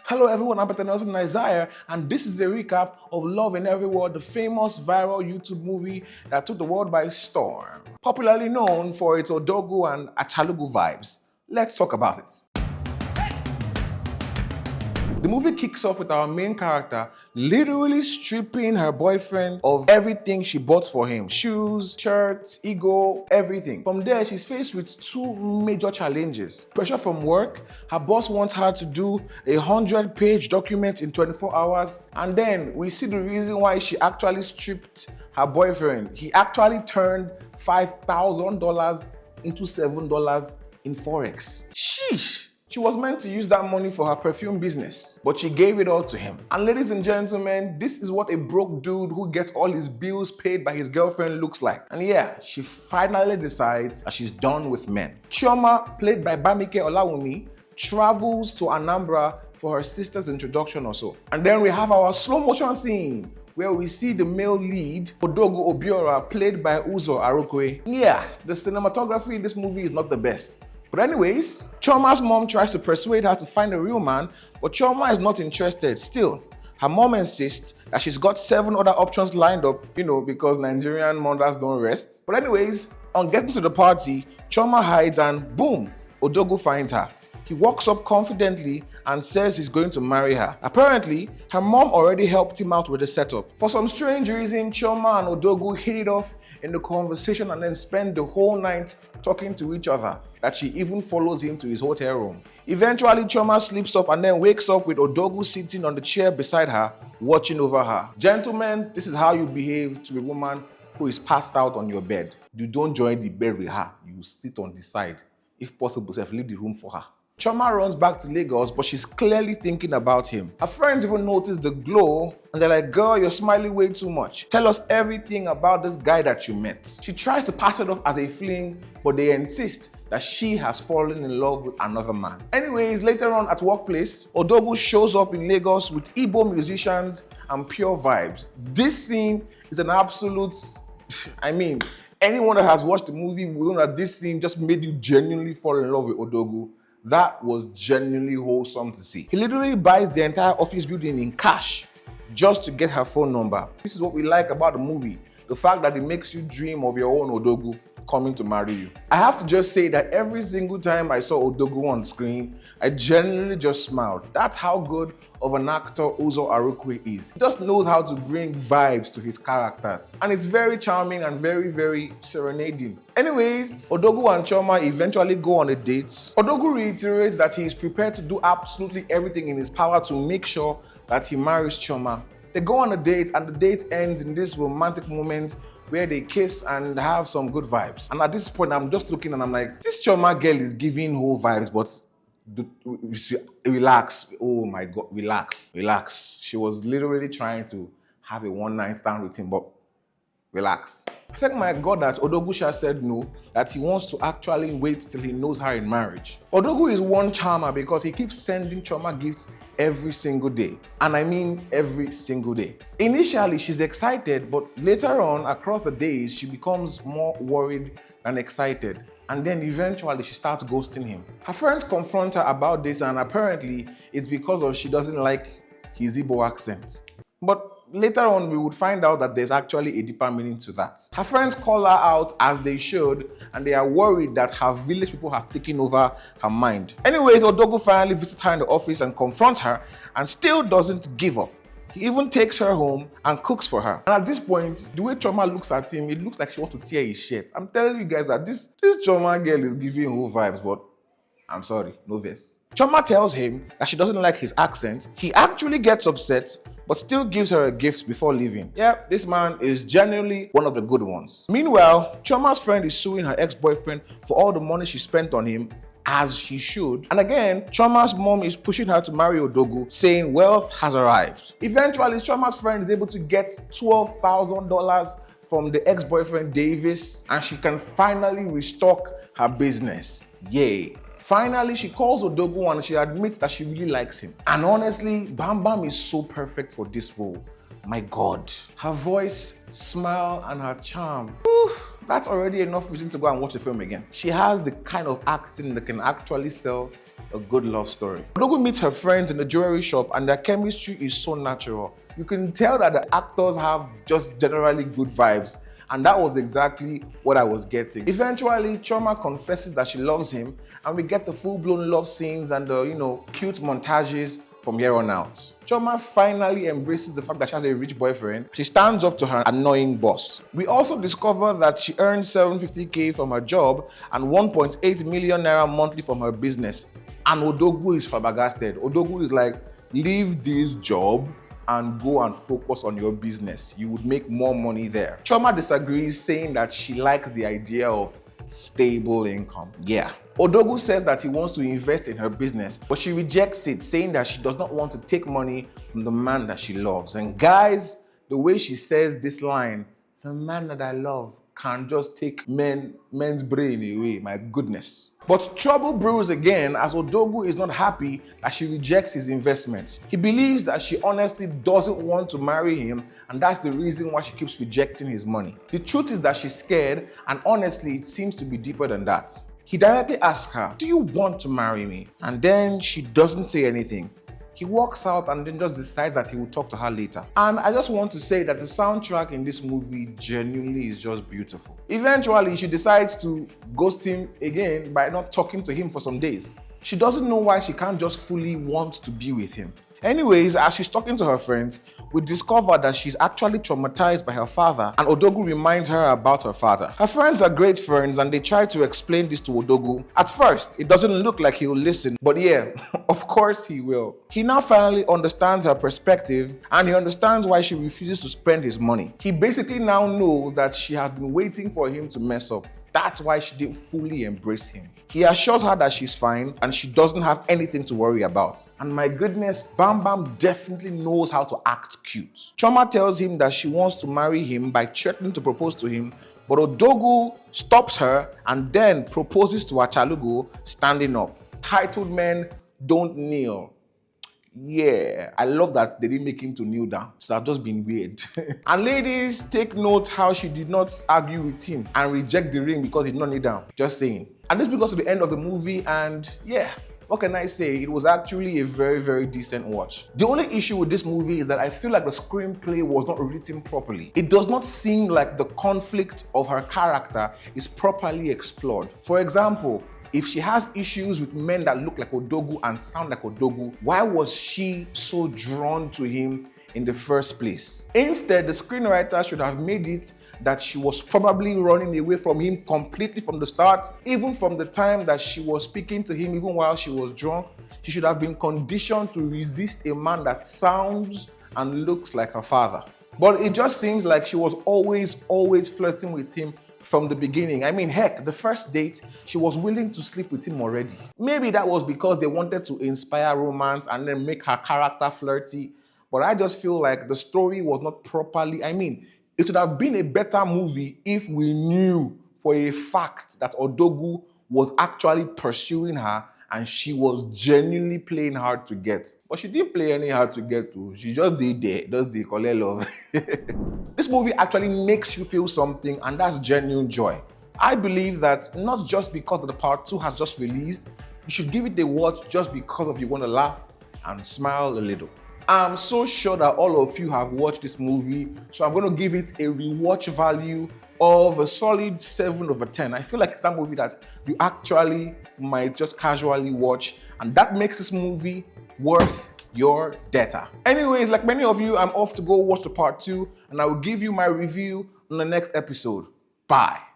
Hello everyone, I'm Nelson Isaiah, and this is a recap of Love in Every World, the famous viral YouTube movie that took the world by storm. Popularly known for its Odogwu and Achalugu vibes. Let's talk about it. The movie kicks off with our main character literally stripping her boyfriend of everything she bought for him. Shoes, shirts, ego, everything. From there, she's faced with two major challenges. Pressure from work. Her boss wants her to do a 100-page document in 24 hours. And then we see the reason why she actually stripped her boyfriend. He actually turned $5,000 into $7 in Forex. Sheesh! She was meant to use that money for her perfume business, but she gave it all to him. And ladies and gentlemen, this is what a broke dude who gets all his bills paid by his girlfriend looks like. And yeah, she finally decides that she's done with men. Chioma, played by Bamike Olawumi, travels to Anambra for her sister's introduction or so. And then we have our slow motion scene where we see the male lead, Odogwu Obiora, played by Uzor Arukwe. Yeah, the cinematography in this movie is not the best. But anyways, Chioma's mom tries to persuade her to find a real man, but Chioma is not interested. Still, her mom insists that she's got 7 other options lined up, because Nigerian mothers don't rest. But anyways, on getting to the party, Chioma hides and boom, Odogwu finds her. He walks up confidently and says he's going to marry her. Apparently, her mom already helped him out with the setup. For some strange reason, Chioma and Odogwu hit it off in the conversation and then spend the whole night talking to each other, that she even follows him to his hotel room. Eventually, Chioma sleeps up and then wakes up with Odogwu sitting on the chair beside her, watching over her. Gentlemen, this is how you behave to a woman who is passed out on your bed. You don't join the bed with her, you sit on the side. If possible, leave the room for her. Chioma runs back to Lagos, but she's clearly thinking about him. Her friends even notice the glow and they're like, girl, you're smiling way too much. Tell us everything about this guy that you met. She tries to pass it off as a fling, but they insist that she has fallen in love with another man. Anyways, later on at workplace, Odogwu shows up in Lagos with Igbo musicians and pure vibes. This scene is an absolute, anyone that has watched the movie will know that this scene just made you genuinely fall in love with Odogwu. That was genuinely wholesome to see. He literally buys the entire office building in cash just to get her phone number. This is what we like about the movie. The fact that it makes you dream of your own Odogwu coming to marry you. I have to just say that every single time I saw Odogwu on screen, I genuinely just smiled. That's how good of an actor Uzor Arukwe is. He just knows how to bring vibes to his characters. And it's very charming and very, very serenading. Anyways, Odogwu and Chioma eventually go on a date. Odogwu reiterates that he is prepared to do absolutely everything in his power to make sure that he marries Chioma. They go on a date and the date ends in this romantic moment where they kiss and have some good vibes. And at this point, I'm just looking and I'm like, this Chioma girl is giving whole vibes, but relax. Oh my God, relax. She was literally trying to have a one-night stand with him, but relax. Thank my God that Odogwu said no, that he wants to actually wait till he knows her in marriage. Odogwu is one charmer because he keeps sending Chioma gifts every single day. And I mean every single day. Initially, she's excited, but later on, across the days, she becomes more worried than excited. And then eventually, she starts ghosting him. Her friends confront her about this, and apparently, it's because she doesn't like his Igbo accent. But later on, we would find out that there's actually a deeper meaning to that. Her friends call her out as they should, and they are worried that her village people have taken over her mind. Anyways, Odogwu finally visits her in the office and confronts her and still doesn't give up. He even takes her home and cooks for her. And at this point, the way Chioma looks at him, it looks like she wants to tear his shirt. I'm telling you guys that this Chioma girl is giving whole vibes, but I'm sorry, no verse. Chioma tells him that she doesn't like his accent. He actually gets upset, but still gives her a gift before leaving. Yeah, this man is genuinely one of the good ones. Meanwhile, Chioma's friend is suing her ex-boyfriend for all the money she spent on him, as she should. And again, Chioma's mom is pushing her to marry Odogwu, saying wealth has arrived. Eventually, Chioma's friend is able to get $12,000 from the ex-boyfriend Davis, and she can finally restock her business. Yay. Finally, she calls Odogwu and she admits that she really likes him. And honestly, Bambam is so perfect for this role. My God. Her voice, smile, and her charm. Whew. That's already enough reason to go and watch the film again. She has the kind of acting that can actually sell a good love story. Odogwu meets her friends in the jewelry shop and their chemistry is so natural. You can tell that the actors have just generally good vibes, and that was exactly what I was getting. Eventually, Chioma confesses that she loves him, and we get the full-blown love scenes and the, cute montages from here on out. Chioma finally embraces the fact that she has a rich boyfriend. She stands up to her annoying boss. We also discover that she earns 750k from her job and 1.8 million naira monthly from her business. And Odogwu is flabbergasted. Odogwu is like, leave this job and go and focus on your business. You would make more money there. Chioma disagrees, saying that she likes the idea of stable income. Yeah. Odogwu says that he wants to invest in her business, but she rejects it, saying that she does not want to take money from the man that she loves. And guys, the way she says this line, the man that I love can just take men's brain away, my goodness. But trouble brews again as Odogwu is not happy that she rejects his investment. He believes that she honestly doesn't want to marry him, and that's the reason why she keeps rejecting his money. The truth is that she's scared, and honestly, it seems to be deeper than that. He directly asks her, "Do you want to marry me?" And then she doesn't say anything. He walks out and then just decides that he will talk to her later. And I just want to say that the soundtrack in this movie genuinely is just beautiful. Eventually, she decides to ghost him again by not talking to him for some days. She doesn't know why she can't just fully want to be with him. Anyways, as she's talking to her friends, we discover that she's actually traumatized by her father, and Odogwu reminds her about her father. Her friends are great friends and they try to explain this to Odogwu. At first, it doesn't look like he'll listen, but yeah, of course he will. He now finally understands her perspective and he understands why she refuses to spend his money. He basically now knows that she had been waiting for him to mess up. That's why she didn't fully embrace him. He assures her that she's fine and she doesn't have anything to worry about. And my goodness, Bambam definitely knows how to act cute. Chioma tells him that she wants to marry him by threatening to propose to him, but Odogwu stops her and then proposes to Achalugo standing up. Titled Men Don't Kneel. Yeah, I love that they didn't make him to kneel down. So that's just been weird. And ladies, take note how she did not argue with him and reject the ring because he did not kneel down. Just saying. And this brings us to the end of the movie, and yeah, what can I say? It was actually a very, very decent watch. The only issue with this movie is that I feel like the screenplay was not written properly. It does not seem like the conflict of her character is properly explored. For example, if she has issues with men that look like Odogwu and sound like Odogwu, why was she so drawn to him in the first place? Instead, the screenwriter should have made it that she was probably running away from him completely from the start, even from the time that she was speaking to him, even while she was drunk. She should have been conditioned to resist a man that sounds and looks like her father. But it just seems like she was always flirting with him from the beginning. I mean, heck, the first date, she was willing to sleep with him already. Maybe that was because they wanted to inspire romance and then make her character flirty. But I just feel like the story was not properly, it would have been a better movie if we knew for a fact that Odogwu was actually pursuing her and she was genuinely playing hard to get. But she didn't play any hard to get to. She just did there, just the collect love. This movie actually makes you feel something, and that's genuine joy. I believe that not just because the part 2 has just released, you should give it a watch just because of you want to laugh and smile a little. I'm so sure that all of you have watched this movie, so I'm going to give it a rewatch value of a solid 7 over 10. I feel like it's a movie that you actually might just casually watch, and that makes this movie worth your data. Anyways, like many of you, I'm off to go watch the part 2, and I will give you my review on the next episode. Bye.